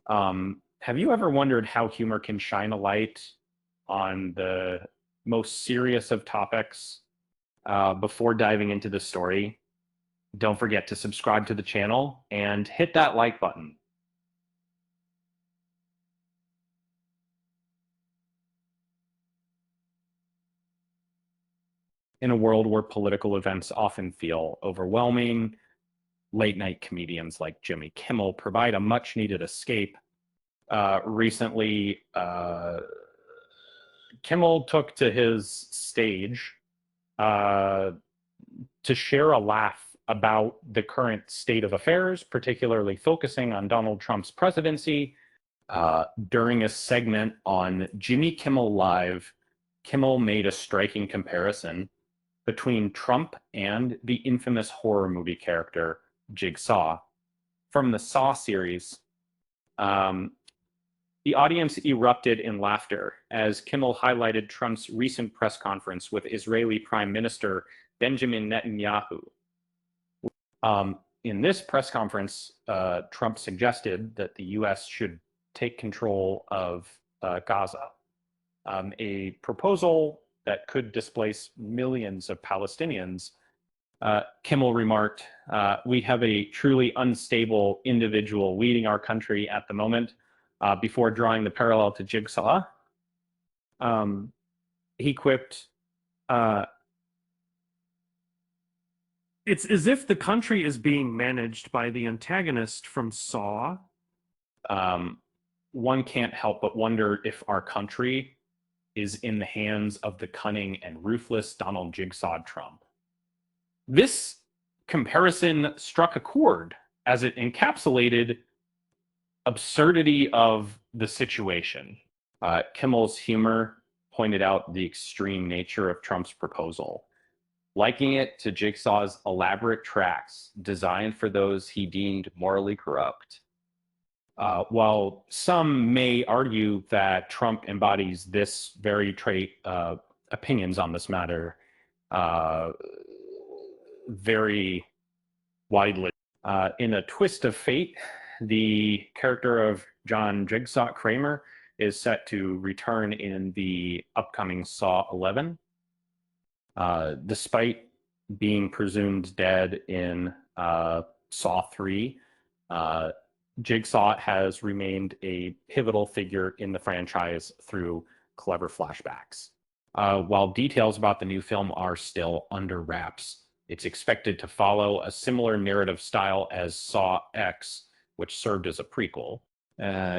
Have you ever wondered how humor can shine a light on the most serious of topics before diving into the story? Don't forget to subscribe to the channel and hit that like button. In a world where political events often feel overwhelming, late night comedians like Jimmy Kimmel provide a much needed escape. Recently, Kimmel took to his stage uh, to share a laugh about the current state of affairs, particularly focusing on Donald Trump's presidency. During a segment on Jimmy Kimmel Live, Kimmel made a striking comparison between Trump and the infamous horror movie character Jigsaw from the Saw series. Um, the audience erupted in laughter as Kimmel highlighted Trump's recent press conference with Israeli Prime Minister Benjamin Netanyahu. In this press conference, Trump suggested that the U.S. should take control of Gaza, a proposal that could displace millions of Palestinians. Kimmel remarked, "We have a truly unstable individual leading our country at the moment," before drawing the parallel to Jigsaw. Um, he quipped, uh, It's as if the country is being managed by the antagonist from Saw. um, "One can't help but wonder if our country is in the hands of the cunning and ruthless Donald Jigsaw Trump." This comparison struck a chord as it encapsulated absurdity of the situation. Kimmel's humor pointed out the extreme nature of Trump's proposal, liking it to Jigsaw's elaborate tracks designed for those he deemed morally corrupt. While some may argue that Trump embodies this very trait, opinions on this matter uh, very widely. In a twist of fate, the character of John Jigsaw Kramer is set to return in the upcoming Saw 11. Despite being presumed dead in Saw 3, uh, Jigsaw has remained a pivotal figure in the franchise through clever flashbacks. While details about the new film are still under wraps, it's expected to follow a similar narrative style as Saw X, which served as a prequel.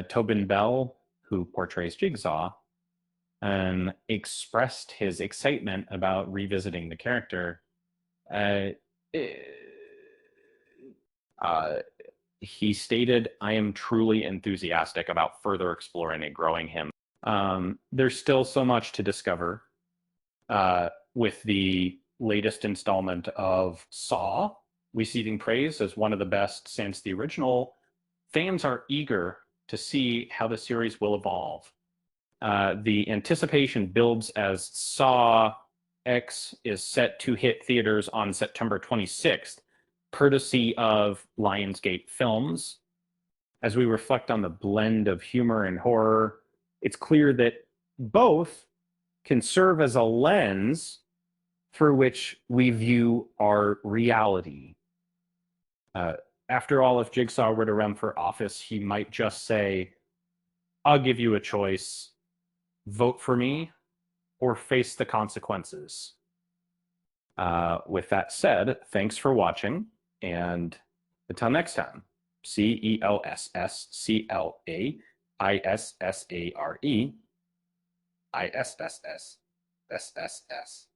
Tobin Bell, who portrays Jigsaw, and expressed his excitement about revisiting the character. Uh, uh, he stated, "I am truly enthusiastic about further exploring and growing him." There's still so much to discover with the latest installment of Saw receiving praise as one of the best since the original. Fans are eager to see how the series will evolve. The anticipation builds as Saw X is set to hit theaters on September 26th, courtesy of Lionsgate Films. As we reflect on the blend of humor and horror, it's clear that both can serve as a lens through which we view our reality. Uh, After all, if Jigsaw were to run for office, he might just say, "I'll give you a choice. Vote for me or face the consequences." With that said, thanks for watching, and until next time, CELSSCLAISSARE ISSSSSS.